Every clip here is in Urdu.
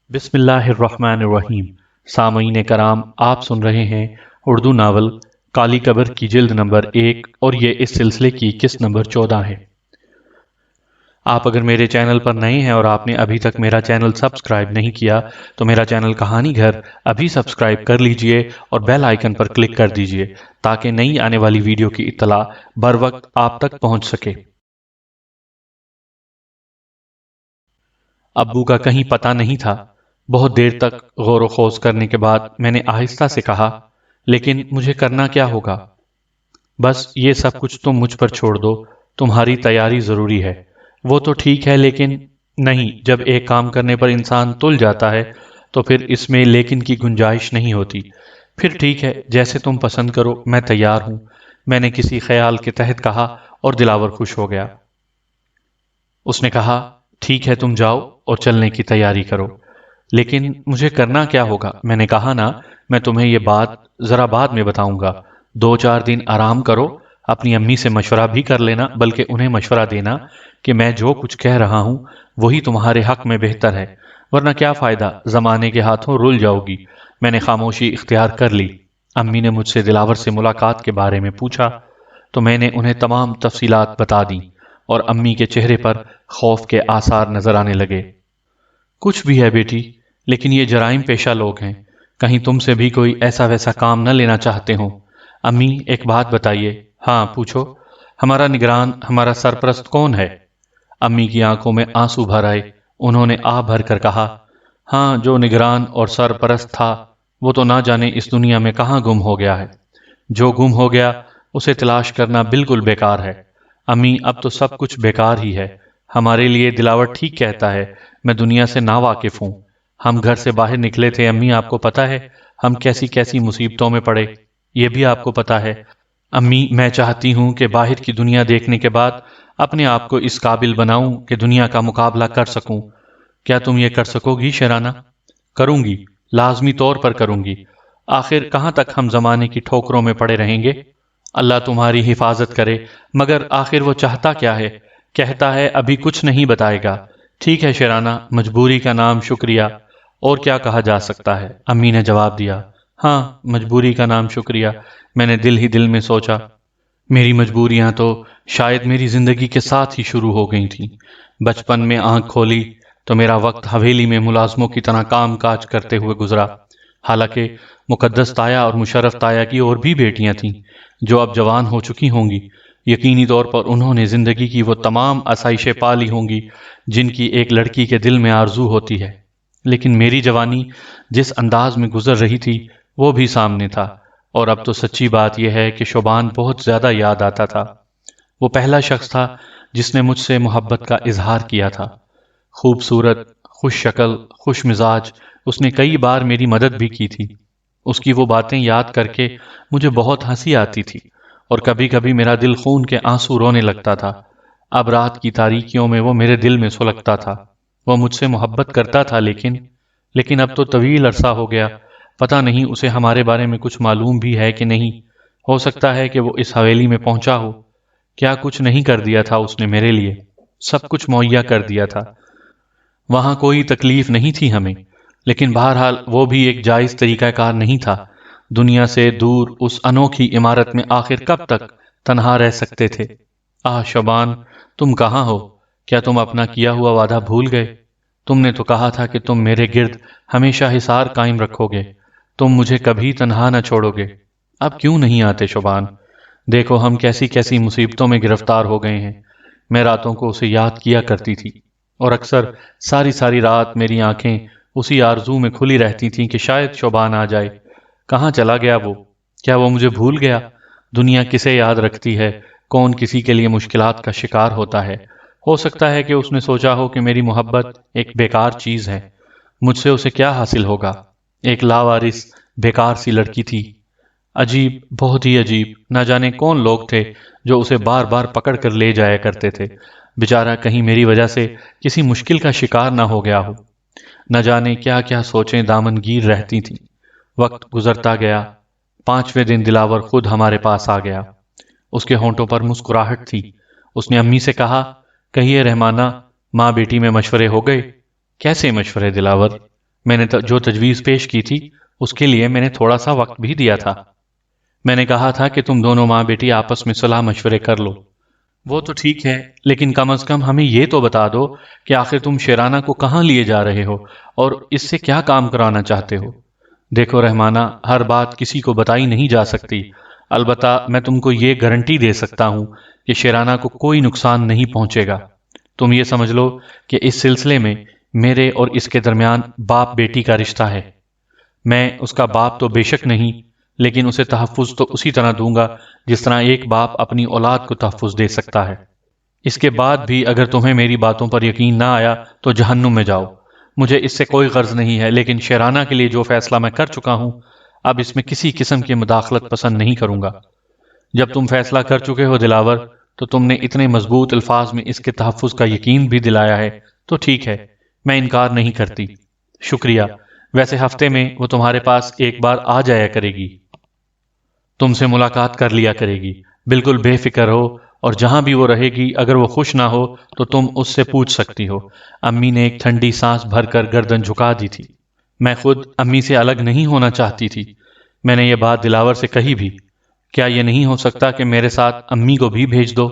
بسم اللہ الرحمن الرحیم۔ سامعین کرام، آپ سن رہے ہیں اردو ناول کالی قبر کی جلد نمبر 1 اور یہ اس سلسلے کی قسط نمبر 14 ہے۔ آپ اگر میرے چینل پر نئے ہیں اور آپ نے ابھی تک میرا چینل سبسکرائب نہیں کیا تو میرا چینل کہانی گھر ابھی سبسکرائب کر لیجئے اور بیل آئیکن پر کلک کر دیجئے تاکہ نئی آنے والی ویڈیو کی اطلاع بر وقت آپ تک پہنچ سکے۔ ابو کا کہیں پتہ نہیں تھا۔ بہت دیر تک غور و خوض کرنے کے بعد میں نے آہستہ سے کہا، لیکن مجھے کرنا کیا ہوگا؟ بس یہ سب کچھ تم مجھ پر چھوڑ دو، تمہاری تیاری ضروری ہے۔ وہ تو ٹھیک ہے لیکن نہیں، جب ایک کام کرنے پر انسان تل جاتا ہے تو پھر اس میں لیکن کی گنجائش نہیں ہوتی۔ پھر ٹھیک ہے، جیسے تم پسند کرو، میں تیار ہوں، میں نے کسی خیال کے تحت کہا اور دلاور خوش ہو گیا۔ اس نے کہا، ٹھیک ہے تم جاؤ اور چلنے کی تیاری کرو، لیکن مجھے کرنا کیا ہوگا؟ میں نے کہا نا، میں تمہیں یہ بات ذرا بعد میں بتاؤں گا۔ 2-4 دن آرام کرو، اپنی امی سے مشورہ بھی کر لینا، بلکہ انہیں مشورہ دینا کہ میں جو کچھ کہہ رہا ہوں وہی تمہارے حق میں بہتر ہے، ورنہ کیا فائدہ، زمانے کے ہاتھوں رول جاؤ گی۔ میں نے خاموشی اختیار کر لی۔ امی نے مجھ سے دلاور سے ملاقات کے بارے میں پوچھا تو میں نے انہیں تمام تفصیلات بتا دیں اور امی کے چہرے پر خوف کے آثار نظر آنے لگے۔ کچھ بھی ہے بیٹی، لیکن یہ جرائم پیشہ لوگ ہیں، کہیں تم سے بھی کوئی ایسا ویسا کام نہ لینا چاہتے ہوں۔ امی ایک بات بتائیے۔ ہاں پوچھو۔ ہمارا نگران، ہمارا سرپرست کون ہے؟ امی کی آنکھوں میں آنسو بھر آئے۔ انہوں نے آہ بھر کر کہا، ہاں جو نگران اور سرپرست تھا وہ تو نہ جانے اس دنیا میں کہاں گم ہو گیا ہے۔ جو گم ہو گیا اسے تلاش کرنا بالکل بیکار ہے۔ امی اب تو سب کچھ بیکار ہی ہے۔ ہمارے لیے دلاور ٹھیک کہتا ہے، میں دنیا سے نا واقف ہوں۔ ہم گھر سے باہر نکلے تھے امی، آپ کو پتا ہے ہم کیسی کیسی مصیبتوں میں پڑے، یہ بھی آپ کو پتا ہے۔ امی میں چاہتی ہوں کہ باہر کی دنیا دیکھنے کے بعد اپنے آپ کو اس قابل بناؤں کہ دنیا کا مقابلہ کر سکوں۔ کیا تم یہ کر سکو گی شیرانہ؟ کروں گی، لازمی طور پر کروں گی۔ آخر کہاں تک ہم زمانے کی ٹھوکروں میں پڑے رہیں گے؟ اللہ تمہاری حفاظت کرے، مگر آخر وہ چاہتا کیا ہے؟ کہتا ہے ابھی کچھ نہیں بتائے گا۔ ٹھیک ہے شیرانہ، مجبوری کا نام شکریہ، اور کیا کہا جا سکتا ہے؟ امی نے جواب دیا، ہاں مجبوری کا نام شکریہ۔ میں نے دل ہی دل میں سوچا، میری مجبوریاں تو شاید میری زندگی کے ساتھ ہی شروع ہو گئی تھیں۔ بچپن میں آنکھ کھولی تو میرا وقت حویلی میں ملازموں کی طرح کام کاج کرتے ہوئے گزرا۔ حالانکہ مقدس تایا اور مشرف تایا کی اور بھی بیٹیاں تھیں جو اب جوان ہو چکی ہوں گی۔ یقینی طور پر انہوں نے زندگی کی وہ تمام آسائشیں پا لی ہوں گی جن کی ایک لڑکی کے دل میں آرزو ہوتی ہے، لیکن میری جوانی جس انداز میں گزر رہی تھی وہ بھی سامنے تھا، اور اب تو سچی بات یہ ہے کہ شوبان بہت زیادہ یاد آتا تھا۔ وہ پہلا شخص تھا جس نے مجھ سے محبت کا اظہار کیا تھا۔ خوبصورت، خوش شکل، خوش مزاج، اس نے کئی بار میری مدد بھی کی تھی۔ اس کی وہ باتیں یاد کر کے مجھے بہت ہنسی آتی تھی اور کبھی کبھی میرا دل خون کے آنسو رونے لگتا تھا۔ اب رات کی تاریکیوں میں وہ میرے دل میں سلگتا تھا۔ وہ مجھ سے محبت کرتا تھا، لیکن اب تو طویل عرصہ ہو گیا، پتہ نہیں اسے ہمارے بارے میں کچھ معلوم بھی ہے کہ نہیں۔ ہو سکتا ہے کہ وہ اس حویلی میں پہنچا ہو۔ کیا کچھ نہیں کر دیا تھا اس نے میرے لیے؟ سب کچھ مہیا کر دیا تھا۔ وہاں کوئی تکلیف نہیں تھی ہمیں، لیکن بہرحال وہ بھی ایک جائز طریقہ کار نہیں تھا۔ دنیا سے دور اس انوکھی عمارت میں آخر کب تک تنہا رہ سکتے تھے؟ آہ شوبان، تم کہاں ہو؟ کیا تم اپنا کیا ہوا وعدہ بھول گئے؟ تم نے تو کہا تھا کہ تم میرے گرد ہمیشہ حصار قائم رکھو گے، تم مجھے کبھی تنہا نہ چھوڑو گے۔ اب کیوں نہیں آتے شوبان؟ دیکھو ہم کیسی کیسی مصیبتوں میں گرفتار ہو گئے ہیں۔ میں راتوں کو اسے یاد کیا کرتی تھی اور اکثر ساری ساری رات میری آنکھیں اسی آرزو میں کھلی رہتی تھیں کہ شاید شوبان آ جائے۔ کہاں چلا گیا وہ؟ کیا وہ مجھے بھول گیا؟ دنیا کسے یاد رکھتی ہے؟ کون کسی کے لیے مشکلات کا شکار ہوتا ہے؟ ہو سکتا ہے کہ اس نے سوچا ہو کہ میری محبت ایک بیکار چیز ہے، مجھ سے اسے کیا حاصل ہوگا؟ ایک لاوارث بیکار سی لڑکی تھی۔ عجیب، بہت ہی عجیب، نہ جانے کون لوگ تھے جو اسے بار بار پکڑ کر لے جایا کرتے تھے۔ بیچارہ کہیں میری وجہ سے کسی مشکل کا شکار نہ ہو گیا ہو۔ نہ جانے کیا کیا سوچیں دامنگیر رہتی تھیں۔ وقت گزرتا گیا۔ 5ویں دن دلاور خود ہمارے پاس آ گیا۔ اس کے ہونٹوں پر مسکراہٹ تھی۔ اس نے امی سے کہا، کہیے رحمانہ، ماں بیٹی میں مشورے ہو گئے؟ کیسے مشورے دلاور؟ میں نے جو تجویز پیش کی تھی اس کے لیے میں نے تھوڑا سا وقت بھی دیا تھا۔ میں نے کہا تھا کہ تم دونوں ماں بیٹی آپس میں صلاح مشورے کر لو۔ وہ تو ٹھیک ہے، لیکن کم از کم ہمیں یہ تو بتا دو کہ آخر تم شیرانہ کو کہاں لیے جا رہے ہو اور اس سے کیا کام کرانا چاہتے ہو۔ دیکھو رحمانہ، ہر بات کسی کو بتائی نہیں جا سکتی، البتہ میں تم کو یہ گارنٹی دے سکتا ہوں کہ شیرانہ کو کوئی نقصان نہیں پہنچے گا۔ تم یہ سمجھ لو کہ اس سلسلے میں میرے اور اس کے درمیان باپ بیٹی کا رشتہ ہے۔ میں اس کا باپ تو بے شک نہیں، لیکن اسے تحفظ تو اسی طرح دوں گا جس طرح ایک باپ اپنی اولاد کو تحفظ دے سکتا ہے۔ اس کے بعد بھی اگر تمہیں میری باتوں پر یقین نہ آیا تو جہنم میں جاؤ۔ مجھے اس سے کوئی غرض نہیں ہے، لیکن شیرانہ کے لیے جو فیصلہ میں کر چکا ہوں اب اس میں کسی قسم کی مداخلت پسند نہیں کروں گا۔ جب تم فیصلہ کر چکے ہو دلاور، تو تم نے اتنے مضبوط الفاظ میں اس کے تحفظ کا یقین بھی دلایا ہے تو ٹھیک ہے، میں انکار نہیں کرتی۔ شکریہ، ویسے ہفتے میں وہ تمہارے پاس ایک بار آ جایا کرے گی، تم سے ملاقات کر لیا کرے گی، بالکل بے فکر ہو، اور جہاں بھی وہ رہے گی اگر وہ خوش نہ ہو تو تم اس سے پوچھ سکتی ہو۔ امی نے ایک ٹھنڈی سانس بھر کر گردن جھکا دی تھی۔ میں خود امی سے الگ نہیں ہونا چاہتی تھی۔ میں نے یہ بات دلاور سے کہی بھی، کیا یہ نہیں ہو سکتا کہ میرے ساتھ امی کو بھی بھیج دو؟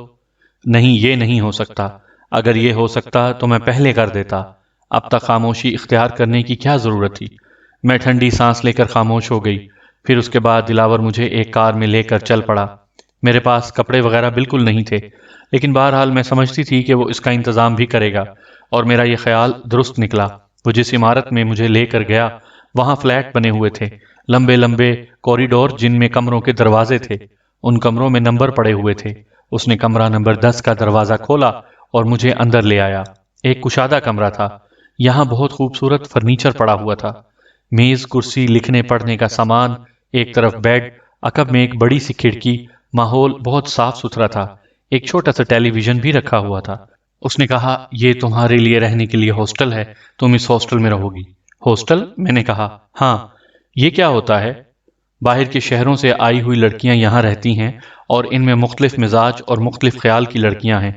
نہیں، یہ نہیں ہو سکتا، اگر یہ ہو سکتا تو میں پہلے کر دیتا، اب تک خاموشی اختیار کرنے کی کیا ضرورت تھی؟ میں ٹھنڈی سانس لے کر خاموش ہو گئی۔ پھر اس کے بعد دلاور مجھے ایک کار میں لے کر چل پڑا۔ میرے پاس کپڑے وغیرہ بالکل نہیں تھے، لیکن بہرحال میں سمجھتی تھی کہ وہ اس کا انتظام بھی کرے گا، اور میرا یہ خیال درست نکلا۔ وہ جس عمارت میں مجھے لے کر گیا وہاں فلیٹ بنے ہوئے تھے، لمبے لمبے کوریڈور جن میں کمروں کے دروازے تھے، ان کمروں میں نمبر پڑے ہوئے تھے۔ اس نے کمرہ نمبر 10 کا دروازہ کھولا اور مجھے اندر لے آیا۔ ایک کشادہ کمرہ تھا، یہاں بہت خوبصورت فرنیچر پڑا ہوا تھا، میز، کرسی، لکھنے پڑھنے کا سامان، ایک طرف بیڈ، عقب میں ایک بڑی سی کھڑکی۔ ماحول بہت صاف ستھرا تھا، ایک چھوٹا سا ٹیلی ویژن بھی رکھا ہوا تھا۔ اس نے کہا، یہ تمہارے لیے رہنے کے لیے ہاسٹل ہے، تم اس ہاسٹل میں رہو گی۔ ہاسٹل؟ میں نے کہا، ہاں۔ یہ کیا ہوتا ہے؟ باہر کے شہروں سے آئی ہوئی لڑکیاں یہاں رہتی ہیں، اور ان میں مختلف مزاج اور مختلف خیال کی لڑکیاں ہیں۔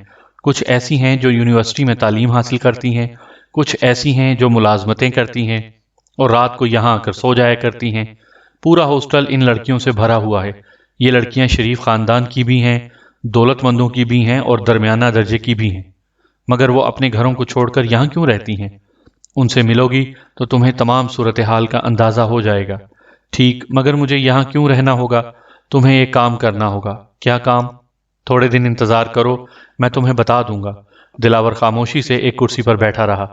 کچھ ایسی ہیں جو یونیورسٹی میں تعلیم حاصل کرتی ہیں، کچھ ایسی ہیں جو ملازمتیں کرتی ہیں اور رات کو یہاں آ کر سو جایا کرتی ہیں۔ پورا ہاسٹل ان لڑکیوں سے بھرا ہوا ہے۔ یہ لڑکیاں شریف خاندان کی بھی ہیں، دولت مندوں کی بھی ہیں اور درمیانہ درجے کی بھی ہیں، مگر وہ اپنے گھروں کو چھوڑ کر یہاں کیوں رہتی ہیں؟ ان سے ملو گی تو تمہیں تمام صورتحال کا اندازہ ہو جائے گا۔ ٹھیک، مگر مجھے یہاں کیوں رہنا ہوگا؟ تمہیں ایک کام کرنا ہوگا۔ کیا کام؟ تھوڑے دن انتظار کرو، میں تمہیں بتا دوں گا۔ دلاور خاموشی سے ایک کرسی پر بیٹھا رہا۔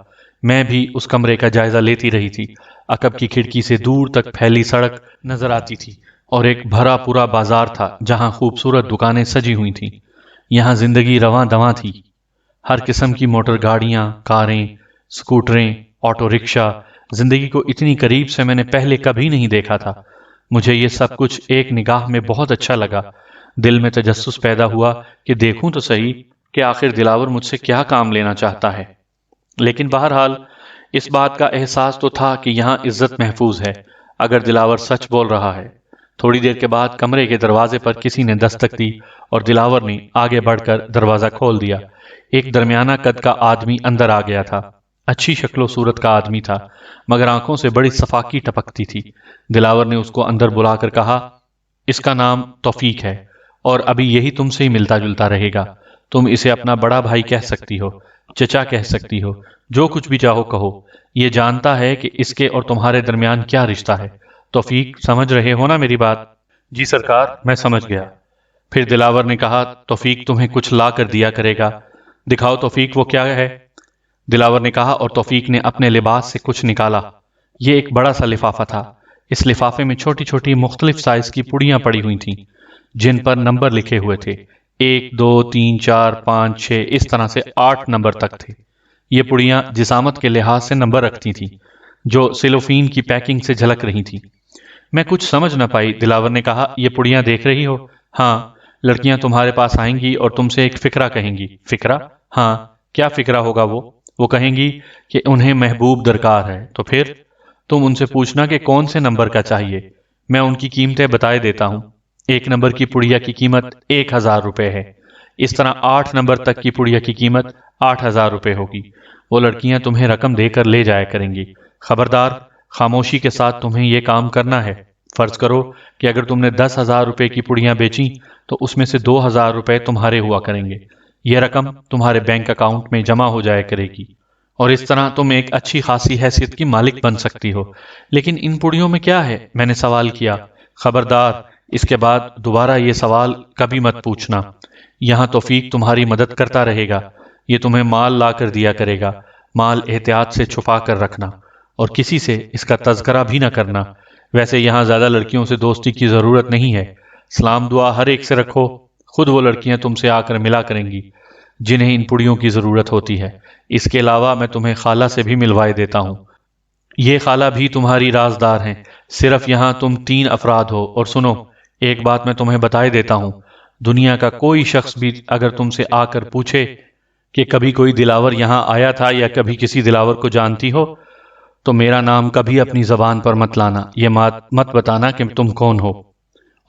میں بھی اس کمرے کا جائزہ لیتی رہی تھی۔ عقب کی کھڑکی سے دور تک پھیلی سڑک نظر آتی تھی اور ایک بھرا پورا بازار تھا جہاں خوبصورت دکانیں سجی ہوئی تھیں۔ یہاں زندگی رواں دواں تھی، ہر قسم کی موٹر گاڑیاں، کاریں، سکوٹریں، آٹو رکشا۔ زندگی کو اتنی قریب سے میں نے پہلے کبھی نہیں دیکھا تھا۔ مجھے یہ سب کچھ ایک نگاہ میں بہت اچھا لگا۔ دل میں تجسس پیدا ہوا کہ دیکھوں تو صحیح کہ آخر دلاور مجھ سے کیا کام لینا چاہتا ہے۔ لیکن بہرحال اس بات کا احساس تو تھا کہ یہاں عزت محفوظ ہے اگر دلاور سچ بول رہا ہے۔ تھوڑی دیر کے بعد کمرے کے دروازے پر کسی نے دستک دی اور دلاور نے آگے بڑھ کر دروازہ کھول دیا۔ ایک درمیانہ قد کا آدمی اندر آ گیا تھا۔ اچھی شکل و صورت کا آدمی تھا، مگر آنکھوں سے بڑی صفاکی ٹپکتی تھی۔ دلاور نے اس کو اندر بلا کر کہا، اس کا نام توفیق ہے اور ابھی یہی تم سے ہی ملتا جلتا رہے گا۔ تم اسے اپنا بڑا بھائی کہہ سکتی ہو، چچا کہہ سکتی ہو، جو کچھ بھی چاہو کہو۔ یہ جانتا ہے کہ اس کے اور تمہارے درمیان کیا رشتہ ہے۔ توفیق، سمجھ رہے ہو نا میری بات؟ جی سرکار، میں سمجھ گیا۔ پھر دلاور نے کہا، توفیق تمہیں کچھ لا کر دیا کرے گا، دکھاؤ توفیق وہ کیا ہے۔ دلاور نے کہا اور توفیق نے اپنے لباس سے کچھ نکالا۔ یہ ایک بڑا سا لفافہ تھا۔ اس لفافے میں چھوٹی چھوٹی مختلف سائز کی پڑیاں پڑی ہوئی تھیں جن پر نمبر لکھے ہوئے تھے، 1 2 3 4 5 6، اس طرح سے 8 نمبر تک تھے۔ یہ پڑیاں جسامت کے لحاظ سے نمبر رکھتی تھیں جو سیلوفین کی پیکنگ سے جھلک رہی تھی۔ میں کچھ سمجھ نہ پائی۔ دلاور نے کہا، یہ پڑیاں دیکھ رہی ہو؟ ہاں۔ لڑکیاں تمہارے پاس آئیں گی اور تم سے ایک فکرہ کہیں گی۔ فکرہ؟ ہاں۔ کیا فکرہ ہوگا وہ کہیں گی کہ انہیں محبوب درکار ہے، تو پھر تم ان سے پوچھنا کہ کون سے نمبر کا چاہیے۔ میں ان کی قیمتیں بتائے دیتا ہوں۔ 1 نمبر کی پڑیا کی قیمت 1000 روپے ہے۔ اس طرح 8 نمبر تک کی پڑیا کی قیمت 8000 روپے ہوگی۔ وہ لڑکیاں تمہیں رقم دے کر لے جایا کریں گی۔ خبردار، خاموشی کے ساتھ تمہیں یہ کام کرنا ہے۔ فرض کرو کہ اگر تم نے 10,000 روپے کی پڑیاں بیچیں تو اس میں سے 2,000 روپے تمہارے ہوا کریں گے۔ یہ رقم تمہارے بینک اکاؤنٹ میں جمع ہو جایا کرے گی اور اس طرح تم ایک اچھی خاصی حیثیت کی مالک بن سکتی ہو۔ لیکن ان پڑیوں میں کیا ہے؟ میں نے سوال کیا۔ خبردار، اس کے بعد دوبارہ یہ سوال کبھی مت پوچھنا۔ یہاں توفیق تمہاری مدد کرتا رہے گا۔ یہ تمہیں مال لا کر دیا کرے گا۔ مال احتیاط سے چھپا کر رکھنا اور کسی سے اس کا تذکرہ بھی نہ کرنا۔ ویسے یہاں زیادہ لڑکیوں سے دوستی کی ضرورت نہیں ہے۔ سلام دعا ہر ایک سے رکھو، خود وہ لڑکیاں تم سے آ کر ملا کریں گی جنہیں ان پڑیوں کی ضرورت ہوتی ہے۔ اس کے علاوہ میں تمہیں خالہ سے بھی ملوائے دیتا ہوں۔ یہ خالہ بھی تمہاری رازدار ہیں۔ صرف یہاں تم 3 افراد ہو۔ اور سنو، ایک بات میں تمہیں بتائے دیتا ہوں، دنیا کا کوئی شخص بھی اگر تم سے آ کر پوچھے کہ کبھی کوئی دلاور یہاں آیا تھا یا کبھی کسی دلاور کو جانتی ہو، تو میرا نام کبھی اپنی زبان پر مت لانا۔ یہ مت بتانا کہ تم کون ہو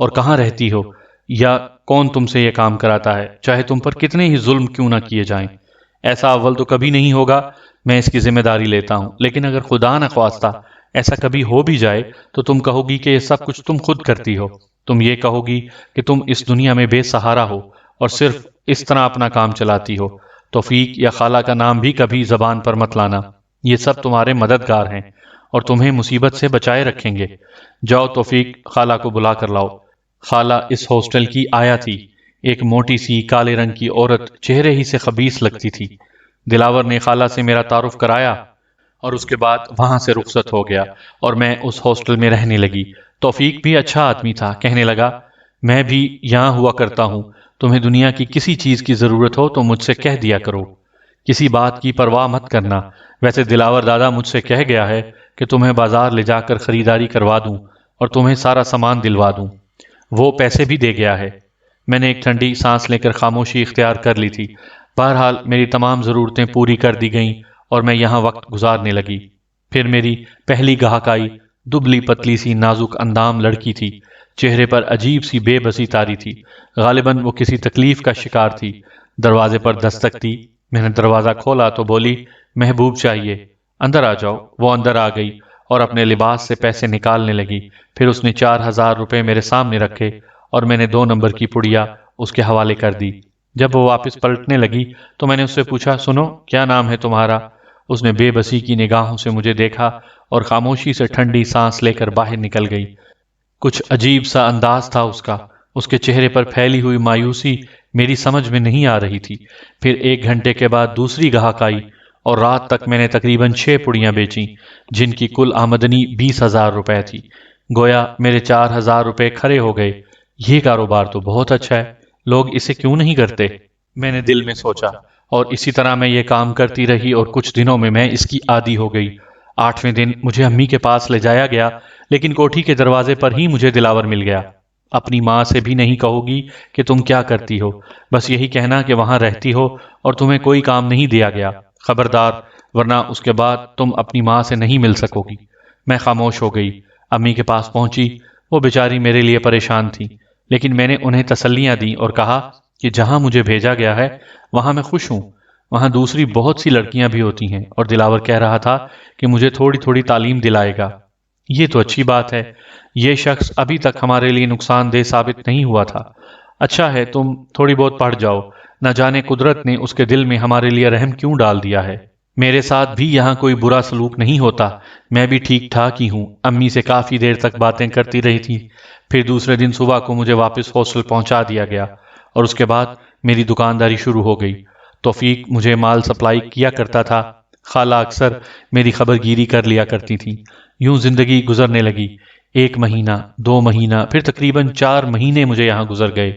اور کہاں رہتی ہو یا کون تم سے یہ کام کراتا ہے، چاہے تم پر کتنے ہی ظلم کیوں نہ کیے جائیں۔ ایسا اول تو کبھی نہیں ہوگا، میں اس کی ذمہ داری لیتا ہوں، لیکن اگر خدا نہ خواستہ ایسا کبھی ہو بھی جائے تو تم کہو گی کہ یہ سب کچھ تم خود کرتی ہو۔ تم یہ کہو گی کہ تم اس دنیا میں بے سہارا ہو اور صرف اس طرح اپنا کام چلاتی ہو۔ توفیق یا خالہ کا نام بھی کبھی زبان پر مت لانا۔ یہ سب تمہارے مددگار ہیں اور تمہیں مصیبت سے بچائے رکھیں گے۔ جاؤ توفیق، خالہ کو بلا کر لاؤ۔ خالہ اس ہاسٹل کی آیا تھی، ایک موٹی سی کالے رنگ کی عورت، چہرے ہی سے خبیث لگتی تھی۔ دلاور نے خالہ سے میرا تعارف کرایا اور اس کے بعد وہاں سے رخصت ہو گیا اور میں اس ہاسٹل میں رہنے لگی۔ توفیق بھی اچھا آدمی تھا، کہنے لگا میں بھی یہاں ہوا کرتا ہوں، تمہیں دنیا کی کسی چیز کی ضرورت ہو تو مجھ سے کہہ دیا کرو، کسی بات کی پرواہ مت کرنا۔ ویسے دلاور دادا مجھ سے کہہ گیا ہے کہ تمہیں بازار لے جا کر خریداری کروا دوں اور تمہیں سارا سامان دلوا دوں، وہ پیسے بھی دے گیا ہے۔ میں نے ایک ٹھنڈی سانس لے کر خاموشی اختیار کر لی تھی۔ بہرحال میری تمام ضرورتیں پوری کر دی گئیں اور میں یہاں وقت گزارنے لگی۔ پھر میری پہلی گاہک آئی، دبلی پتلی سی نازک اندام لڑکی تھی، چہرے پر عجیب سی بے بسی تاری تھی، غالباً وہ کسی تکلیف کا شکار تھی۔ دروازے پر دستک دی، میں نے دروازہ کھولا تو بولی محبوب چاہیے، اندر آ جاؤ۔ وہ اندر آ گئی اور اپنے لباس سے پیسے نکالنے لگی۔ پھر اس نے 4,000 روپے میرے سامنے رکھے اور میں نے 2 نمبر کی پڑیا اس کے حوالے کر دی۔ جب وہ واپس پلٹنے لگی تو میں نے اس سے پوچھا سنو، کیا نام ہے تمہارا؟ اس نے بے بسی کی نگاہوں سے مجھے دیکھا اور خاموشی سے ٹھنڈی سانس لے کر باہر نکل گئی۔ کچھ عجیب سا انداز تھا اس کا، اس کے چہرے پر پھیلی ہوئی مایوسی میری سمجھ میں نہیں آ رہی تھی۔ پھر 1 گھنٹے کے بعد دوسری گاہک آئی اور رات تک میں نے تقریباً 6 پڑیاں بیچیں جن کی کل آمدنی 20,000 روپے تھی۔ گویا میرے 4,000 روپے کھڑے ہو گئے۔ یہ کاروبار تو بہت اچھا ہے، لوگ اسے کیوں نہیں کرتے؟ میں نے دل میں سوچا اور اسی طرح میں یہ کام کرتی رہی اور کچھ دنوں میں اس کی عادی ہو گئی۔ 8ویں دن مجھے امی کے پاس لے جایا گیا، لیکن کوٹھی کے دروازے پر ہی مجھے دلاور مل گیا۔ اپنی ماں سے بھی نہیں کہو گی کہ تم کیا کرتی ہو، بس یہی کہنا کہ وہاں رہتی ہو اور تمہیں کوئی کام نہیں دیا گیا۔ خبردار، ورنہ اس کے بعد تم اپنی ماں سے نہیں مل سکو گی۔ میں خاموش ہو گئی۔ امی کے پاس پہنچی، وہ بیچاری میرے لیے پریشان تھی، لیکن میں نے انہیں تسلیاں دیں اور کہا کہ جہاں مجھے بھیجا گیا ہے وہاں میں خوش ہوں، وہاں دوسری بہت سی لڑکیاں بھی ہوتی ہیں، اور دلاور کہہ رہا تھا کہ مجھے تھوڑی تھوڑی تعلیم دلائے گا۔ یہ تو اچھی بات ہے، یہ شخص ابھی تک ہمارے لیے نقصان دہ ثابت نہیں ہوا تھا۔ اچھا ہے تم تھوڑی بہت پڑھ جاؤ، نہ جانے قدرت نے اس کے دل میں ہمارے لیے رحم کیوں ڈال دیا ہے۔ میرے ساتھ بھی یہاں کوئی برا سلوک نہیں ہوتا، میں بھی ٹھیک ٹھاک ہی ہوں۔ امی سے کافی دیر تک باتیں کرتی رہی تھی۔ پھر دوسرے دن صبح کو مجھے واپس ہاسٹل پہنچا دیا گیا اور اس کے بعد میری دکانداری شروع ہو گئی۔ توفیق مجھے مال سپلائی کیا کرتا تھا، خالہ اکثر میری خبر گیری کر لیا کرتی تھی۔ یوں زندگی گزرنے لگی۔ 1 مہینہ، 2 مہینہ، پھر تقریباً 4 مہینے مجھے یہاں گزر گئے۔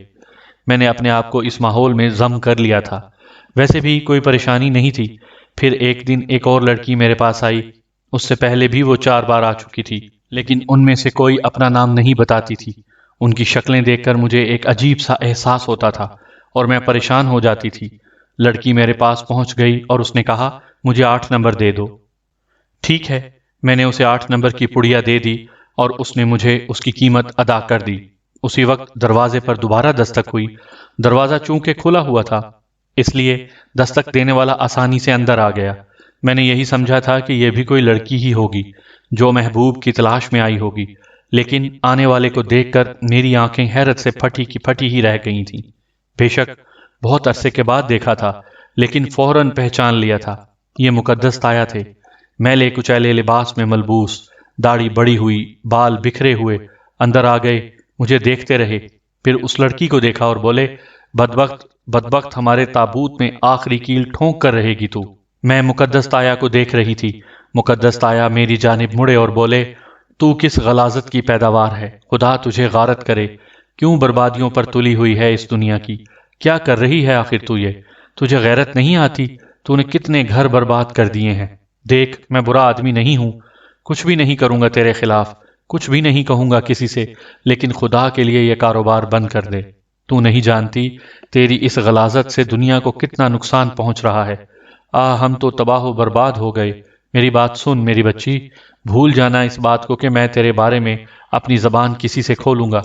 میں نے اپنے آپ کو اس ماحول میں ضم کر لیا تھا، ویسے بھی کوئی پریشانی نہیں تھی۔ پھر ایک دن ایک اور لڑکی میرے پاس آئی، اس سے پہلے بھی وہ 4 بار آ چکی تھی، لیکن ان میں سے کوئی اپنا نام نہیں بتاتی تھی۔ ان کی شکلیں دیکھ کر مجھے ایک عجیب سا احساس ہوتا تھا اور میں پریشان ہو جاتی تھی۔ لڑکی میرے پاس پہنچ گئی اور اس نے کہا مجھے 8 نمبر دے دو۔ ٹھیک ہے، میں نے اسے 8 نمبر کی پڑیا دے دی اور اس نے مجھے اس کی قیمت ادا کر دی۔ اسی وقت دروازے پر دوبارہ دستک ہوئی۔ دروازہ چونکہ کھلا ہوا تھا اس لیے دستک دینے والا آسانی سے اندر آ گیا۔ میں نے یہی سمجھا تھا کہ یہ بھی کوئی لڑکی ہی ہوگی جو محبوب کی تلاش میں آئی ہوگی، لیکن آنے والے کو دیکھ کر میری آنکھیں حیرت سے پھٹی کی پھٹی ہی رہ گئی تھیں۔ بے شک بہت عرصے کے بعد دیکھا تھا، لیکن فوراً پہچان لیا تھا۔ یہ مقدس تایا تھے، میلے کچیلے لباس میں ملبوس، داڑھی بڑی ہوئی، بال بکھرے ہوئے، اندر آ گئے، مجھے دیکھتے رہے، پھر اس لڑکی کو دیکھا اور بولے، بدبخت بدبخت، ہمارے تابوت میں آخری کیل ٹھونک کر رہے گی تو۔ میں مقدس تایا کو دیکھ رہی تھی۔ مقدس تایا میری جانب مڑے اور بولے، تو کس غلاظت کی پیداوار ہے، خدا تجھے غارت کرے، کیوں بربادیوں پر تلی ہوئی ہے اس دنیا کی، کیا کر رہی ہے آخر تو یہ، تجھے غیرت نہیں آتی، تو نے کتنے گھر برباد کر دیے ہیں۔ دیکھ میں برا آدمی نہیں ہوں، کچھ بھی نہیں کروں گا تیرے خلاف، کچھ بھی نہیں کہوں گا کسی سے، لیکن خدا کے لیے یہ کاروبار بند کر دے۔ تو نہیں جانتی تیری اس غلاظت سے دنیا کو کتنا نقصان پہنچ رہا ہے۔ ہم تو تباہ و برباد ہو گئے۔ میری بات سن میری بچی، بھول جانا اس بات کو کہ میں تیرے بارے میں اپنی زبان کسی سے کھولوں گا،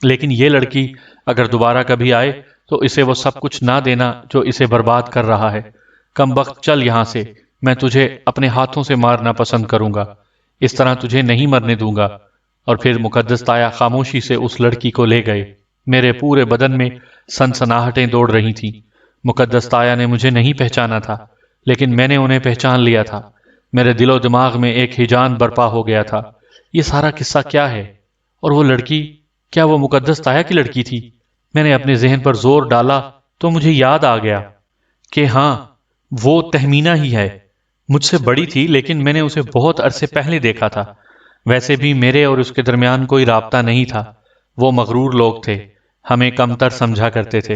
لیکن یہ لڑکی اگر دوبارہ کبھی آئے تو اسے وہ سب کچھ نہ دینا جو اسے برباد کر رہا ہے۔ کم بخت چل یہاں سے، میں تجھے اپنے ہاتھوں سے مارنا پسند کروں گا، اس طرح تجھے نہیں مرنے دوں گا۔ اور پھر مقدس تایا خاموشی سے اس لڑکی کو لے گئے۔ میرے پورے بدن میں سنسناہٹیں دوڑ رہی تھیں۔ مقدس تایا نے مجھے نہیں پہچانا تھا، لیکن میں نے انہیں پہچان لیا تھا۔ میرے دل و دماغ میں ایک ہیجان برپا ہو گیا تھا۔ یہ سارا قصہ کیا ہے؟ اور وہ لڑکی، کیا وہ مقدس تایا کی لڑکی تھی؟ میں نے اپنے ذہن پر زور ڈالا تو مجھے یاد آ گیا کہ ہاں، وہ تہمینہ ہی ہے۔ مجھ سے بڑی تھی، لیکن میں نے اسے بہت عرصے پہلے دیکھا تھا۔ ویسے بھی میرے اور اس کے درمیان کوئی رابطہ نہیں تھا۔ وہ مغرور لوگ تھے، ہمیں کمتر سمجھا کرتے تھے۔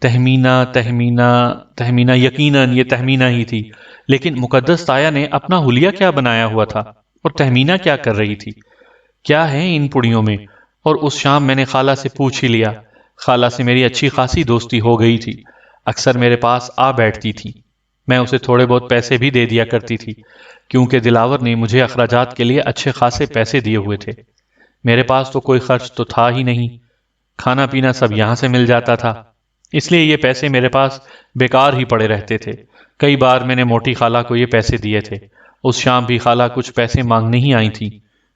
تہمینہ تہمینہ تہمینہ، یقیناً یہ تہمینہ ہی تھی، لیکن مقدس تایا نے اپنا حلیہ کیا بنایا ہوا تھا، اور تہمینہ کیا کر رہی تھی؟ کیا ہے ان پڑیوں میں؟ اور اس شام میں نے خالہ سے پوچھ ہی لیا۔ خالہ سے میری اچھی خاصی دوستی ہو گئی تھی، اکثر میرے پاس آ بیٹھتی تھی۔ میں اسے تھوڑے بہت پیسے بھی دے دیا کرتی تھی، کیونکہ دلاور نے مجھے اخراجات کے لیے اچھے خاصے پیسے دیے ہوئے تھے۔ میرے پاس تو کوئی خرچ تو تھا ہی نہیں، کھانا پینا سب یہاں سے مل جاتا تھا، اس لیے یہ پیسے میرے پاس بیکار ہی پڑے رہتے تھے۔ کئی بار میں نے موٹی خالہ کو یہ پیسے دیے تھے۔ اس شام بھی خالہ کچھ پیسے مانگنے ہی آئی تھی۔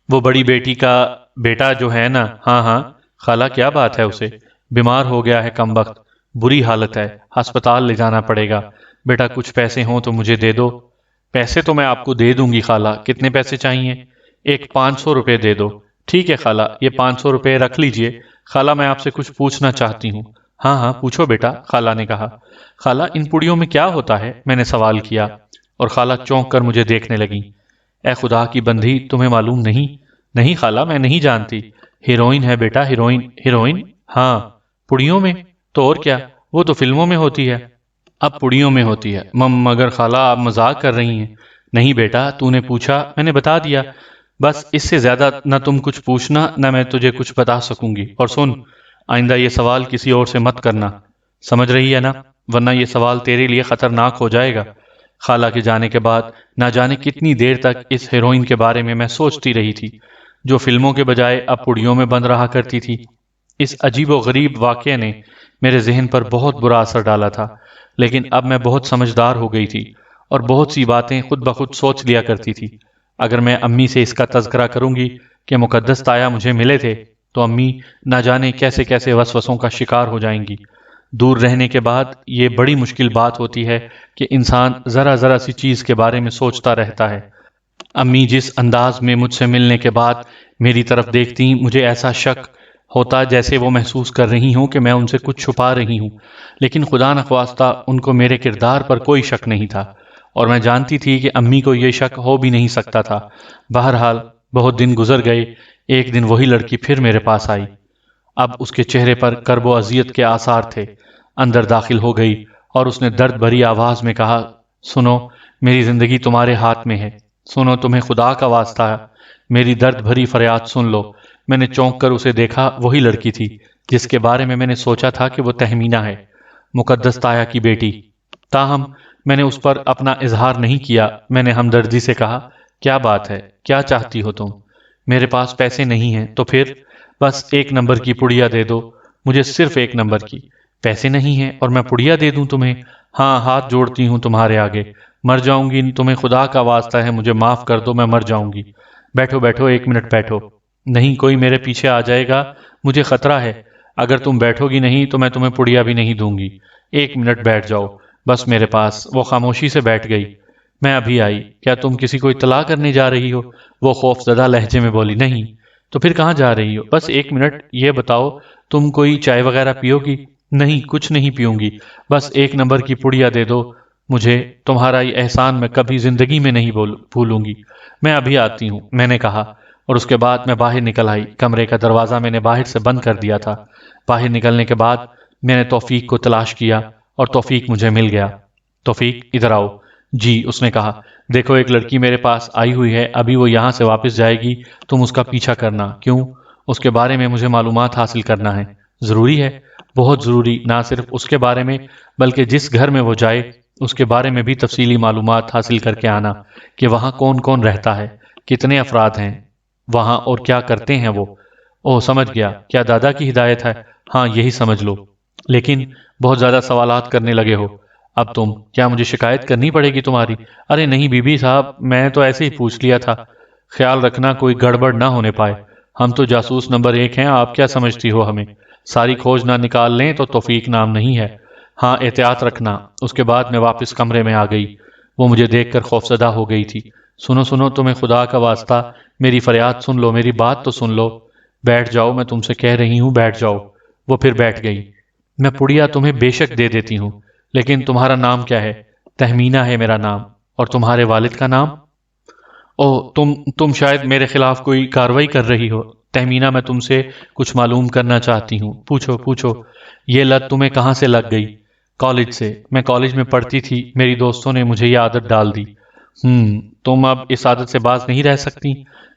وہ بڑی بیٹی کا بیٹا جو ہے نا، ہاں ہاں خالہ، کیا بات ہے، اسے بیمار ہو گیا ہے کم وقت، بری حالت ہے، ہسپتال لے جانا پڑے گا۔ بیٹا کچھ پیسے ہوں تو مجھے دے دو۔ پیسے تو میں آپ کو دے دوں گی خالہ، کتنے پیسے چاہیے؟ ایک 500 روپے دے دو۔ ٹھیک ہے خالہ، یہ 500 روپے رکھ لیجئے۔ خالہ میں آپ سے کچھ پوچھنا چاہتی ہوں۔ ہاں ہاں پوچھو بیٹا، خالہ نے کہا۔ خالہ ان پڑیوں میں کیا ہوتا ہے؟ میں نے سوال کیا، اور خالہ چونک کر مجھے دیکھنے لگی۔ اے خدا کی بندھی، تمہیں معلوم نہیں؟ نہیں خالہ، میں نہیں جانتی۔ ہیروئن ہے بیٹا، ہیروئن۔ ہیروئن؟ ہاں۔ پڑیوں میں؟ تو اور کیا، وہ تو فلموں میں ہوتی ہے۔ اب پڑیوں میں ہوتی ہے؟ مگر خالہ آپ مذاق کر رہی ہیں۔ نہیں بیٹا، تو نے پوچھا، میں نے بتا دیا، بس اس سے زیادہ نہ تم کچھ پوچھنا نہ میں تجھے کچھ بتا سکوں گی۔ اور سن، آئندہ یہ سوال کسی اور سے مت کرنا، سمجھ رہی ہے نا؟ ورنہ یہ سوال تیرے لیے خطرناک ہو جائے گا۔ خالہ کے جانے کے بعد نہ جانے کتنی دیر تک اس ہیروئن کے بارے میں سوچتی رہی تھی، جو فلموں کے بجائے اب پڑیوں میں بند رہا کرتی تھی۔ اس عجیب و غریب واقعے نے میرے ذہن پر بہت برا اثر ڈالا تھا، لیکن اب میں بہت سمجھدار ہو گئی تھی اور بہت سی باتیں خود بخود سوچ لیا کرتی تھی۔ اگر میں امی سے اس کا تذکرہ کروں گی کہ مقدس تایا مجھے ملے تھے، تو امی نہ جانے کیسے کیسے وسوسوں کا شکار ہو جائیں گی۔ دور رہنے کے بعد یہ بڑی مشکل بات ہوتی ہے کہ انسان ذرا ذرا سی چیز کے بارے میں سوچتا رہتا ہے۔ امی جس انداز میں مجھ سے ملنے کے بعد میری طرف دیکھتی، مجھے ایسا شک ہوتا جیسے وہ محسوس کر رہی ہوں کہ میں ان سے کچھ چھپا رہی ہوں، لیکن خدا نخواستہ ان کو میرے کردار پر کوئی شک نہیں تھا، اور میں جانتی تھی کہ امی کو یہ شک ہو بھی نہیں سکتا تھا۔ بہرحال بہت دن گزر گئے۔ ایک دن وہی لڑکی پھر میرے پاس آئی۔ اب اس کے چہرے پر کرب و اذیت کے آثار تھے۔ اندر داخل ہو گئی اور اس نے درد بھری آواز میں کہا، سنو، میری زندگی تمہارے ہاتھ میں ہے، سنو، تمہیں خدا کا واسطہ ہے، میری درد بھری فریاد سن لو۔ میں نے چونک کر اسے دیکھا، وہی لڑکی تھی جس کے بارے میں نے سوچا تھا کہ وہ تہمینہ ہے، مقدس تایا کی بیٹی۔ تاہم میں نے اس پر اپنا اظہار نہیں کیا۔ میں نے ہمدردی سے کہا، کیا بات ہے، کیا چاہتی ہو تم؟ میرے پاس پیسے نہیں ہیں تو پھر بس 1 نمبر کی پڑیا دے دو، مجھے صرف 1 نمبر کی۔ پیسے نہیں ہیں اور میں پڑیا دے دوں تمہیں؟ ہاں، ہاتھ جوڑتی ہوں تمہارے آگے، مر جاؤں گی، تمہیں خدا کا واسطہ ہے مجھے معاف کر دو، میں مر جاؤں گی۔ بیٹھو بیٹھو، 1 منٹ بیٹھو۔ نہیں، کوئی میرے پیچھے آ جائے گا، مجھے خطرہ ہے۔ اگر تم بیٹھو گی نہیں تو میں تمہیں پڑیا بھی نہیں دوں گی۔ 1 منٹ بیٹھ جاؤ بس میرے پاس۔ وہ خاموشی سے بیٹھ گئی۔ میں ابھی آئی، کیا تم کسی کو اطلاع کرنے جا رہی ہو؟ وہ خوف زدہ لہجے میں بولی۔ نہیں۔ تو پھر کہاں جا رہی ہو؟ بس 1 منٹ، یہ بتاؤ تم کوئی چائے وغیرہ پیو گی؟ نہیں، کچھ نہیں پیوں گی، بس 1 نمبر کی پڑیا دے دو مجھے، تمہارا یہ احسان میں کبھی زندگی میں نہیں بھولوں گی۔ میں ابھی آتی ہوں، میں نے کہا، اور اس کے بعد میں باہر نکل آئی۔ کمرے کا دروازہ میں نے باہر سے بند کر دیا تھا۔ باہر نکلنے کے بعد میں نے توفیق کو تلاش کیا اور توفیق مجھے مل گیا۔ توفیق، ادھر آؤ۔ جی، اس نے کہا، دیکھو ایک لڑکی میرے پاس آئی ہوئی ہے، ابھی وہ یہاں سے واپس جائے گی، تم اس کا پیچھا کرنا۔ کیوں؟ اس کے بارے میں مجھے معلومات حاصل کرنا ہے۔ ضروری ہے؟ بہت ضروری، نہ صرف اس کے بارے میں بلکہ جس گھر میں وہ جائے اس کے بارے میں بھی تفصیلی معلومات حاصل کر کے آنا، کہ وہاں کون کون رہتا ہے، کتنے افراد ہیں وہاں اور کیا کرتے ہیں وہ۔ اوہ، سمجھ گیا، کیا دادا کی ہدایت ہے؟ ہاں، یہی سمجھ لو۔ لیکن بہت زیادہ سوالات کرنے لگے ہو اب تم، کیا مجھے شکایت کرنی پڑے گی تمہاری؟ ارے نہیں بی بی صاحب، میں تو ایسے ہی پوچھ لیا تھا، خیال رکھنا کوئی گڑبڑ نہ ہونے پائے، ہم تو جاسوس نمبر 1 ہیں، آپ کیا سمجھتی ہو ہمیں؟ ساری کھوج نہ نکال لیں تو توفیق نام نہیں ہے۔ ہاں، احتیاط رکھنا۔ اس کے بعد میں واپس کمرے میں آ گئی۔ وہ مجھے دیکھ کر خوفزدہ ہو گئی تھی۔ سنو سنو، تمہیں خدا کا واسطہ میری فریاد سن لو، میری بات تو سن لو۔ بیٹھ جاؤ، میں تم سے کہہ رہی ہوں، بیٹھ جاؤ۔ وہ پھر بیٹھ گئی۔ میں پڑیا تمہیں بے شک دے دیتی ہوں، لیکن تمہارا نام کیا ہے؟ تہمینہ ہے میرا نام۔ اور تمہارے والد کا نام؟ او، تم شاید میرے خلاف کوئی کاروائی کر رہی ہو۔ تہمینہ، میں تم سے کچھ معلوم کرنا چاہتی ہوں، پوچھو پوچھو۔ یہ لت تمہیں کہاں سے لگ گئی؟ کالج سے، میں کالج میں پڑھتی تھی، میری دوستوں نے مجھے یہ عادت ڈال دی۔ تم اب اس عادت سے باز نہیں رہ سکتی۔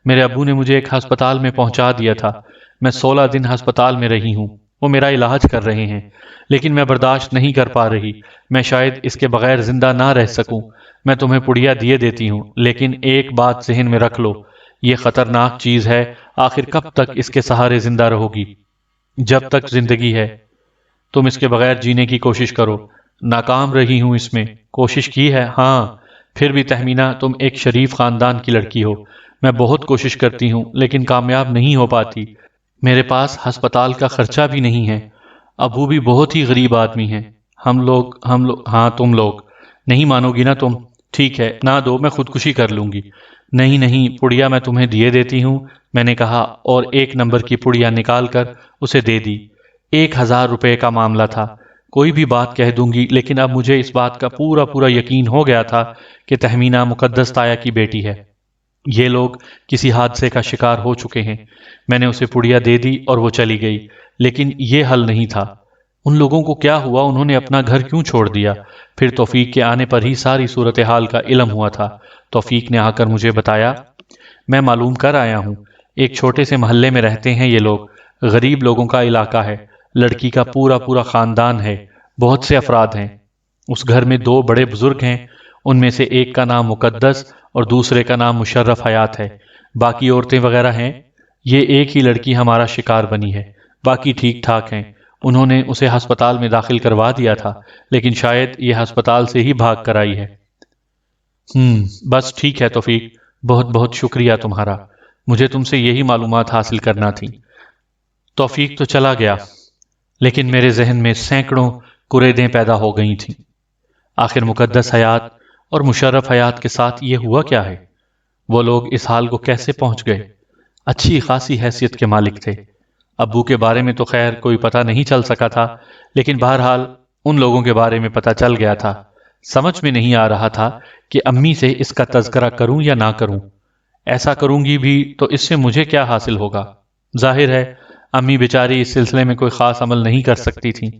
میرے ابو نے مجھے ایک ہسپتال میں پہنچا دیا تھا، میں 16 دن ہسپتال میں رہی ہوں، وہ میرا علاج کر رہے ہیں، لیکن میں برداشت نہیں کر پا رہی، میں شاید اس کے بغیر زندہ نہ رہ سکوں۔ میں تمہیں پڑیا دیے دیتی ہوں، لیکن ایک بات ذہن میں رکھ لو، یہ خطرناک چیز ہے، آخر کب تک اس کے سہارے زندہ رہو گی؟ جب تک زندگی ہے۔ تم اس کے بغیر جینے کی کوشش کرو۔ ناکام رہی ہوں اس میں، کوشش کی ہے ہاں۔ پھر بھی تہمینہ، تم ایک شریف خاندان کی لڑکی ہو، میں بہت کوشش کرتی ہوں لیکن کامیاب نہیں ہو پاتی۔ میرے پاس ہسپتال کا خرچہ بھی نہیں ہے، ابو بھی بہت ہی غریب آدمی ہیں۔ ہم لوگ ہاں، تم لوگ نہیں مانو گی نا تم؟ ٹھیک ہے، نہ دو، میں خودکشی کر لوں گی۔ نہیں نہیں، پڑیا میں تمہیں دیے دیتی ہوں، میں نے کہا، اور 1 نمبر کی پڑیا نکال کر اسے دے دی۔ 1000 روپے کا معاملہ تھا، کوئی بھی بات کہہ دوں گی، لیکن اب مجھے اس بات کا پورا پورا یقین ہو گیا تھا کہ تہمینہ مقدس تایا کی بیٹی ہے۔ یہ لوگ کسی حادثے کا شکار ہو چکے ہیں۔ میں نے اسے پڑیا دے دی اور وہ چلی گئی، لیکن یہ حل نہیں تھا۔ ان لوگوں کو کیا ہوا؟ انہوں نے اپنا گھر کیوں چھوڑ دیا؟ پھر توفیق کے آنے پر ہی ساری صورتحال کا علم ہوا تھا۔ توفیق نے آ کر مجھے بتایا۔ میں معلوم کر آیا ہوں، ایک چھوٹے سے محلے میں رہتے ہیں یہ لوگ، غریب لوگوں کا علاقہ ہے، لڑکی کا پورا پورا خاندان ہے، بہت سے افراد ہیں۔ اس گھر میں 2 بڑے بزرگ ہیں، ان میں سے ایک کا نام مقدس اور دوسرے کا نام مشرف حیات ہے، باقی عورتیں وغیرہ ہیں۔ یہ ایک ہی لڑکی ہمارا شکار بنی ہے، باقی ٹھیک ٹھاک ہیں۔ انہوں نے اسے ہسپتال میں داخل کروا دیا تھا، لیکن شاید یہ ہسپتال سے ہی بھاگ کر آئی ہے۔ بس ٹھیک ہے توفیق، بہت بہت شکریہ تمہارا، مجھے تم سے یہی معلومات حاصل کرنا تھی۔ توفیق تو چلا گیا، لیکن میرے ذہن میں سینکڑوں کریدیں پیدا ہو گئی تھیں۔ آخر مقدس حیات اور مشرف حیات کے ساتھ یہ ہوا کیا ہے؟ وہ لوگ اس حال کو کیسے پہنچ گئے؟ اچھی خاصی حیثیت کے مالک تھے۔ ابو کے بارے میں تو خیر کوئی پتہ نہیں چل سکا تھا، لیکن بہرحال ان لوگوں کے بارے میں پتہ چل گیا تھا۔ سمجھ میں نہیں آ رہا تھا کہ امی سے اس کا تذکرہ کروں یا نہ کروں۔ ایسا کروں گی بھی تو اس سے مجھے کیا حاصل ہوگا؟ ظاہر ہے امی بیچاری اس سلسلے میں کوئی خاص عمل نہیں کر سکتی تھیں،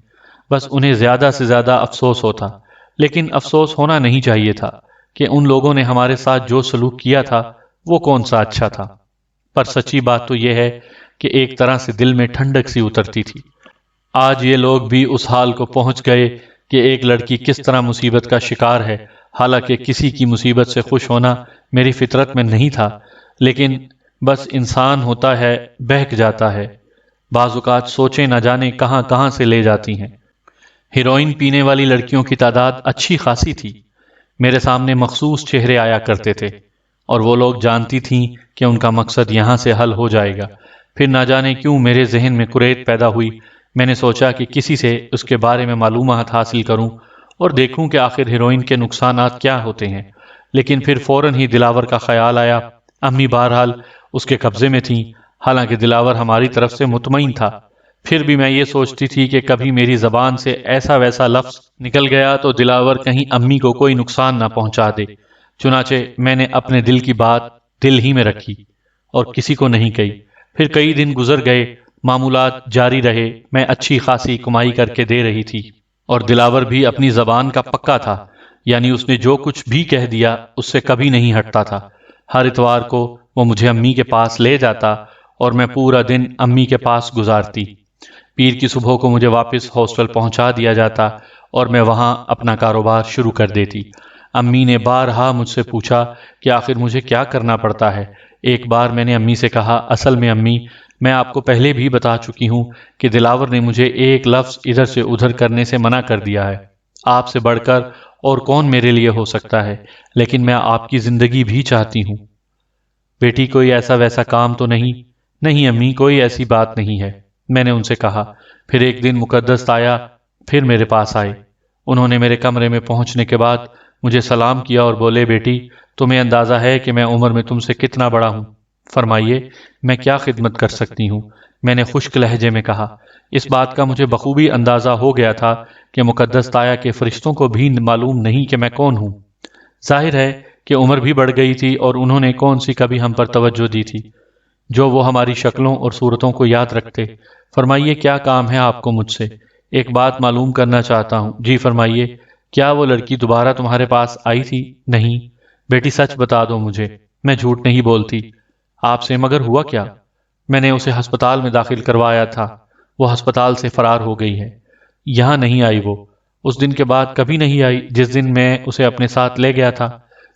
بس انہیں زیادہ سے زیادہ افسوس ہوتا، لیکن افسوس ہونا نہیں چاہیے تھا کہ ان لوگوں نے ہمارے ساتھ جو سلوک کیا تھا وہ کون سا اچھا تھا۔ پر سچی بات تو یہ ہے کہ ایک طرح سے دل میں ٹھنڈک سی اترتی تھی۔ آج یہ لوگ بھی اس حال کو پہنچ گئے کہ ایک لڑکی کس طرح مصیبت کا شکار ہے، حالانکہ کسی کی مصیبت سے خوش ہونا میری فطرت میں نہیں تھا، لیکن بس انسان ہوتا ہے، بہک جاتا ہے، بعض اوقات سوچیں نہ جانے کہاں کہاں سے لے جاتی ہیں۔ ہیروئن پینے والی لڑکیوں کی تعداد اچھی خاصی تھی۔ میرے سامنے مخصوص چہرے آیا کرتے تھے اور وہ لوگ جانتی تھیں کہ ان کا مقصد یہاں سے حل ہو جائے گا۔ پھر نہ جانے کیوں میرے ذہن میں کریت پیدا ہوئی۔ میں نے سوچا کہ کسی سے اس کے بارے میں معلومات حاصل کروں اور دیکھوں کہ آخر ہیروئن کے نقصانات کیا ہوتے ہیں، لیکن پھر فوراً ہی دلاور کا خیال آیا۔ امی بہرحال اس کے قبضے میں تھیں، حالانکہ دلاور ہماری طرف سے مطمئن تھا۔ پھر بھی میں یہ سوچتی تھی کہ کبھی میری زبان سے ایسا ویسا لفظ نکل گیا تو دلاور کہیں امی کو کوئی نقصان نہ پہنچا دے۔ چنانچہ میں نے اپنے دل کی بات دل ہی میں رکھی اور کسی کو نہیں کہی۔ پھر کئی دن گزر گئے، معمولات جاری رہے، میں اچھی خاصی کمائی کر کے دے رہی تھی اور دلاور بھی اپنی زبان کا پکا تھا، یعنی اس نے جو کچھ بھی کہہ دیا اس سے کبھی نہیں ہٹتا تھا۔ ہر اتوار کو وہ مجھے امی کے پاس لے جاتا اور میں پورا دن امی کے پاس گزارتی۔ پیر کی صبح کو مجھے واپس ہاسٹل پہنچا دیا جاتا اور میں وہاں اپنا کاروبار شروع کر دیتی۔ امی نے بارہا مجھ سے پوچھا کہ آخر مجھے کیا کرنا پڑتا ہے۔ ایک بار میں نے امی سے کہا، اصل میں امی، میں آپ کو پہلے بھی بتا چکی ہوں کہ دلاور نے مجھے ایک لفظ ادھر سے ادھر کرنے سے منع کر دیا ہے۔ آپ سے بڑھ کر اور کون میرے لیے ہو سکتا ہے، لیکن میں آپ کی زندگی بھی چاہتی ہوں۔ بیٹی کوئی ایسا ویسا کام تو نہیں؟ نہیں امی، کوئی ایسی بات نہیں ہے، میں نے ان سے کہا۔ پھر ایک دن مقدس آیا، پھر میرے پاس آئے۔ انہوں نے میرے کمرے میں پہنچنے کے بعد مجھے سلام کیا اور بولے، بیٹی تمہیں اندازہ ہے کہ میں عمر میں تم سے کتنا بڑا ہوں؟ فرمائیے میں کیا خدمت کر سکتی ہوں؟ میں نے خشک لہجے میں کہا۔ اس بات کا مجھے بخوبی اندازہ ہو گیا تھا کہ مقدس طایا کے فرشتوں کو بھی معلوم نہیں کہ میں کون ہوں۔ ظاہر ہے کہ عمر بھی بڑھ گئی تھی اور انہوں نے کون سی کبھی ہم پر توجہ دی تھی جو وہ ہماری شکلوں اور صورتوں کو یاد رکھتے۔ فرمائیے کیا کام ہے آپ کو مجھ سے؟ ایک بات معلوم کرنا چاہتا ہوں۔ جی فرمائیے۔ کیا وہ لڑکی دوبارہ تمہارے پاس آئی تھی؟ نہیں۔ بیٹی سچ بتا دو مجھے، میں جھوٹ نہیں بولتی آپ سے، مگر ہوا کیا؟ میں نے اسے ہسپتال میں داخل کروایا تھا، وہ ہسپتال سے فرار ہو گئی ہے۔ یہاں نہیں آئی وہ؟ اس دن کے بعد کبھی نہیں آئی جس دن میں اسے اپنے ساتھ لے گیا تھا؟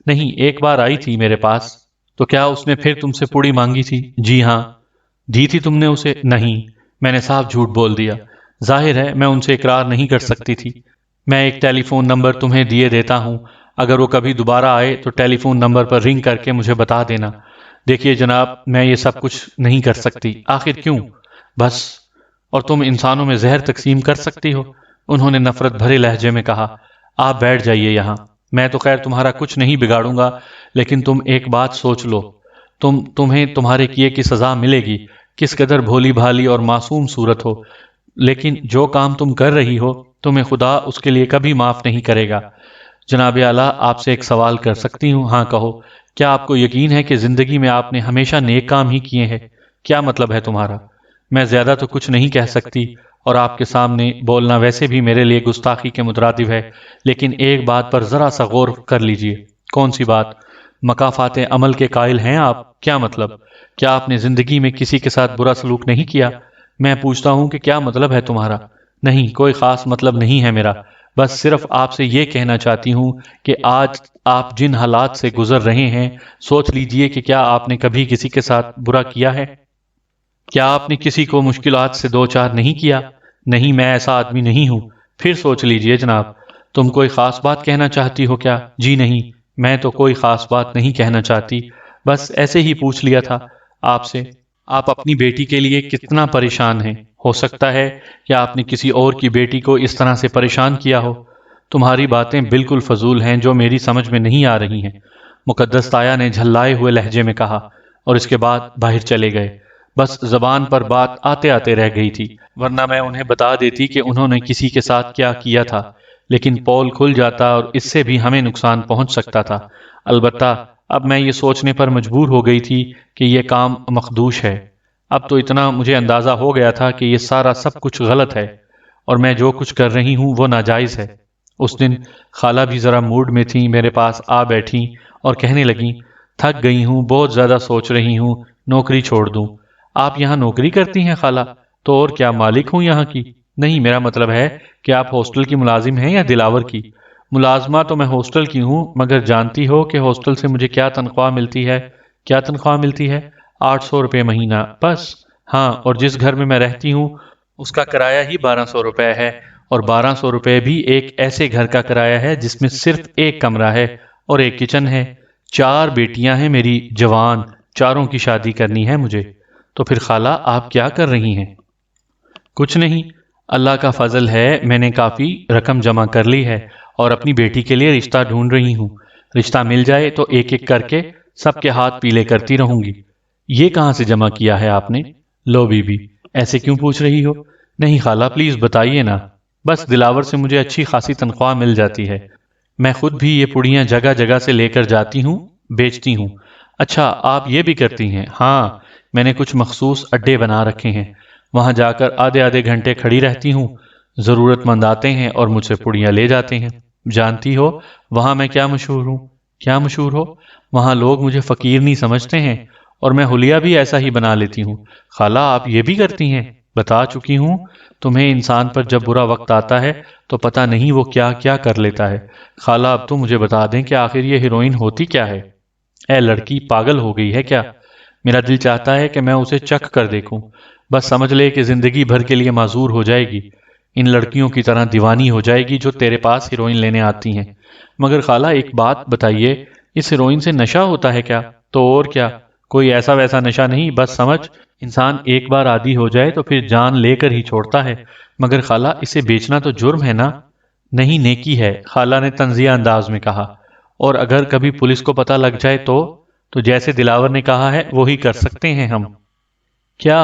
نہیں، ایک بار آئی تھی میرے پاس۔ تو کیا اس نے پھر تم سے پوڑی مانگی تھی؟ جی ہاں۔ دی تھی تم نے اسے؟ نہیں، میں نے صاف جھوٹ بول دیا۔ ظاہر ہے میں ان سے اقرار نہیں کر سکتی تھی۔ میں ایک ٹیلی فون نمبر تمہیں دیے دیتا ہوں، اگر وہ کبھی دوبارہ آئے تو ٹیلی فون نمبر پر رنگ کر کے مجھے بتا دینا۔ دیکھیے جناب، میں یہ سب کچھ نہیں کر سکتی۔ آخر کیوں؟ بس۔ اور تم انسانوں میں زہر تقسیم کر سکتی ہو؟ انہوں نے نفرت بھرے لہجے میں کہا۔ آپ بیٹھ جائیے یہاں، میں تو خیر تمہارا کچھ نہیں بگاڑوں گا، لیکن تم ایک بات سوچ لو، تمہیں تمہارے کیے کی سزا ملے گی۔ کس قدر بھولی بھالی اور معصوم صورت ہو، لیکن جو کام تم کر رہی ہو تمہیں خدا اس کے لیے کبھی معاف نہیں کرے گا۔ جناب اعلیٰ، آپ سے ایک سوال کر سکتی ہوں؟ ہاں کہو۔ کیا آپ کو یقین ہے کہ زندگی میں آپ نے ہمیشہ نیک کام ہی کیے ہیں؟ کیا مطلب ہے تمہارا؟ میں زیادہ تو کچھ نہیں کہہ سکتی، اور آپ کے سامنے بولنا ویسے بھی میرے لیے گستاخی کے مترادف ہے، لیکن ایک بات پر ذرا سا غور کر لیجئے۔ کون سی بات؟ مکافات عمل کے قائل ہیں آپ؟ کیا مطلب؟ کیا آپ نے زندگی میں کسی کے ساتھ برا سلوک نہیں کیا؟ میں پوچھتا ہوں کہ کیا مطلب ہے تمہارا؟ نہیں، کوئی خاص مطلب نہیں ہے میرا، بس صرف آپ سے یہ کہنا چاہتی ہوں کہ آج آپ جن حالات سے گزر رہے ہیں، سوچ لیجئے کہ کیا آپ نے کبھی کسی کے ساتھ برا کیا ہے؟ کیا آپ نے کسی کو مشکلات سے دو چار نہیں کیا؟ نہیں، میں ایسا آدمی نہیں ہوں۔ پھر سوچ لیجئے جناب، تم کوئی خاص بات کہنا چاہتی ہو کیا؟ جی نہیں، میں تو کوئی خاص بات نہیں کہنا چاہتی، بس ایسے ہی پوچھ لیا تھا آپ سے۔ آپ اپنی بیٹی کے لیے کتنا پریشان ہیں؟ ہو سکتا ہے کہ آپ نے کسی اور کی بیٹی کو اس طرح سے پریشان کیا ہو۔ تمہاری باتیں بالکل فضول ہیں جو میری سمجھ میں نہیں آ رہی ہیں، مقدس طایا نے جھلائے ہوئے لہجے میں کہا، اور اس کے بعد باہر چلے گئے۔ بس زبان پر بات آتے آتے رہ گئی تھی، ورنہ میں انہیں بتا دیتی کہ انہوں نے کسی کے ساتھ کیا کیا تھا، لیکن پول کھل جاتا اور اس سے بھی ہمیں نقصان پہنچ سکتا تھا۔ البتہ اب میں یہ سوچنے پر مجبور ہو گئی تھی کہ یہ کام مخدوش ہے۔ اب تو اتنا مجھے اندازہ ہو گیا تھا کہ یہ سارا سب کچھ غلط ہے، اور میں جو کچھ کر رہی ہوں وہ ناجائز ہے۔ اس دن خالہ بھی ذرا موڈ میں تھیں، میرے پاس آ بیٹھیں اور کہنے لگیں، تھک گئی ہوں، بہت زیادہ سوچ رہی ہوں، نوکری چھوڑ دوں۔ آپ یہاں نوکری کرتی ہیں خالہ؟ تو اور کیا مالک ہوں یہاں کی؟ نہیں، میرا مطلب ہے کہ آپ ہاسٹل کی ملازم ہیں یا دلاور کی؟ ملازمہ تو میں ہاسٹل کی ہوں، مگر جانتی ہو کہ ہاسٹل سے مجھے کیا تنخواہ ملتی ہے؟ کیا تنخواہ ملتی ہے؟ 800 روپے مہینہ، بس۔ ہاں، اور جس گھر میں میں رہتی ہوں اس کا کرایہ ہی 1200 روپے ہے، اور 1200 روپے بھی ایک ایسے گھر کا کرایہ ہے جس میں صرف ایک کمرہ ہے اور ایک کچن ہے۔ 4 بیٹیاں ہیں میری جوان، چاروں کی شادی کرنی ہے مجھے۔ تو پھر خالہ آپ کیا کر رہی ہیں؟ کچھ نہیں، اللہ کا فضل ہے میں نے کافی رقم جمع کر لی ہے اور اپنی بیٹی کے لیے رشتہ ڈھونڈ رہی ہوں۔ رشتہ مل جائے تو ایک ایک کر کے سب کے ہاتھ پیلے کرتی رہوں گی۔ یہ کہاں سے جمع کیا ہے آپ نے؟ لو بی بی، ایسے کیوں پوچھ رہی ہو؟ نہیں خالہ پلیز بتائیے نا، بس دلاور سے مجھے اچھی خاصی تنخواہ مل جاتی ہے، میں خود بھی یہ پڑیاں جگہ جگہ سے لے کر جاتی ہوں، بیچتی ہوں۔ اچھا آپ یہ بھی کرتی ہیں؟ ہاں، میں نے کچھ مخصوص اڈے بنا رکھے ہیں، وہاں جا کر آدھے آدھے گھنٹے کھڑی رہتی ہوں، ضرورت مند آتے ہیں اور مجھ سے پڑیاں لے جاتے ہیں۔ جانتی ہو وہاں میں کیا مشہور ہوں؟ کیا مشہور ہو؟ وہاں لوگ مجھے فقیر نہیں سمجھتے ہیں اور میں حلیہ بھی ایسا ہی بنا لیتی ہوں۔ خالہ آپ یہ بھی کرتی ہیں؟ بتا چکی ہوں تمہیں، انسان پر جب برا وقت آتا ہے تو پتہ نہیں وہ کیا کیا کر لیتا ہے۔ خالہ اب تو مجھے بتا دیں کہ آخر یہ ہیروئن ہوتی کیا ہے؟ اے لڑکی پاگل ہو گئی ہے کیا؟ میرا دل چاہتا ہے کہ میں اسے چکھ کر دیکھوں، بس سمجھ لے کہ زندگی بھر کے لیے معذور ہو جائے گی، ان لڑکیوں کی طرح دیوانی ہو جائے گی جو تیرے پاس ہیروئن لینے آتی ہیں۔ مگر خالہ ایک بات بتائیے، اس ہیروئن سے نشہ ہوتا ہے کیا؟ تو اور کیا، کوئی ایسا ویسا نشہ نہیں، بس سمجھ انسان ایک بار عادی ہو جائے تو پھر جان لے کر ہی چھوڑتا ہے۔ مگر خالہ اسے بیچنا تو جرم ہے نا؟ نہیں نیکی ہے، خالہ نے طنزیہ انداز میں کہا، اور اگر کبھی پولیس کو پتہ لگ جائے تو جیسے دلاور نے کہا ہے وہی کر سکتے ہیں ہم۔ کیا؟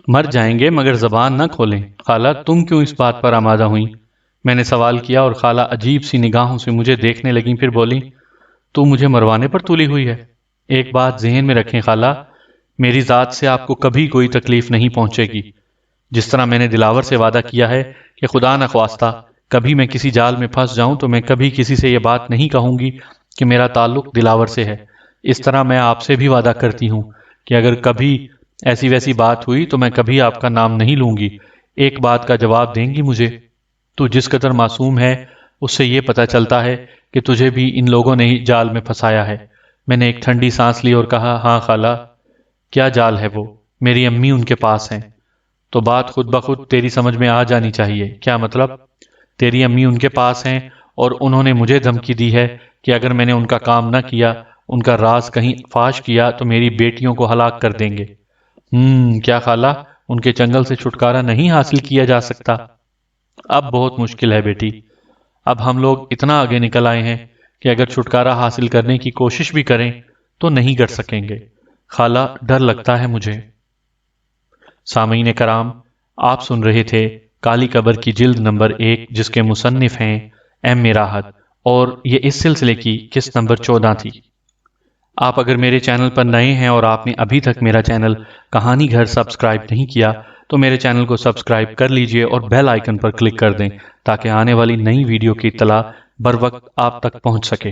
مر جائیں گے مگر زبان نہ کھولیں۔ خالہ تم کیوں اس بات پر آمادہ ہوئیں؟ میں نے سوال کیا اور خالہ عجیب سی نگاہوں سے مجھے دیکھنے لگیں، پھر بولی، تو مجھے مروانے پر تلی ہوئی ہے؟ ایک بات ذہن میں رکھیں خالہ، میری ذات سے آپ کو کبھی کوئی تکلیف نہیں پہنچے گی۔ جس طرح میں نے دلاور سے وعدہ کیا ہے کہ خدا نخواستہ کبھی میں کسی جال میں پھنس جاؤں تو میں کبھی کسی سے یہ بات نہیں کہوں گی کہ میرا تعلق دلاور سے ہے، اس طرح میں آپ سے بھی وعدہ کرتی ہوں کہ اگر کبھی ایسی ویسی بات ہوئی تو میں کبھی آپ کا نام نہیں لوں گی۔ ایک بات کا جواب دیں گی مجھے؟ تو جس قدر معصوم ہے اس سے یہ پتہ چلتا ہے کہ تجھے بھی ان لوگوں نے ہی جال میں پھنسایا ہے۔ میں نے ایک ٹھنڈی سانس لی اور کہا، ہاں خالہ۔ کیا جال ہے وہ؟ میری امی ان کے پاس ہیں۔ تو بات خود بخود تیری سمجھ میں آ جانی چاہیے۔ کیا مطلب؟ تیری امی ان کے پاس ہیں اور انہوں نے مجھے دھمکی دی ہے کہ اگر میں نے ان کا کام نہ کیا، ان کا راز کہیں فاش کیا تو میری بیٹیوں کو ہلاک کر دیں گے۔ کیا خالہ ان کے چنگل سے چھٹکارا نہیں حاصل کیا جا سکتا؟ اب بہت مشکل ہے بیٹی، اب ہم لوگ اتنا آگے نکل آئے ہیں کہ اگر چھٹکارا حاصل کرنے کی کوشش بھی کریں تو نہیں کر سکیں گے۔ خالہ ڈر لگتا ہے مجھے۔ سامعین کرام، آپ سن رہے تھے کالی قبر کی جلد نمبر 1 جس کے مصنف ہیں ایم راحت، اور یہ اس سلسلے کی قسط نمبر 14 تھی۔ آپ اگر میرے چینل پر نئے ہیں اور آپ نے ابھی تک میرا چینل کہانی گھر سبسکرائب نہیں کیا تو میرے چینل کو سبسکرائب کر لیجئے اور بیل آئیکن پر کلک کر دیں تاکہ آنے والی نئی ویڈیو کی اطلاع بر وقت آپ تک پہنچ سکے۔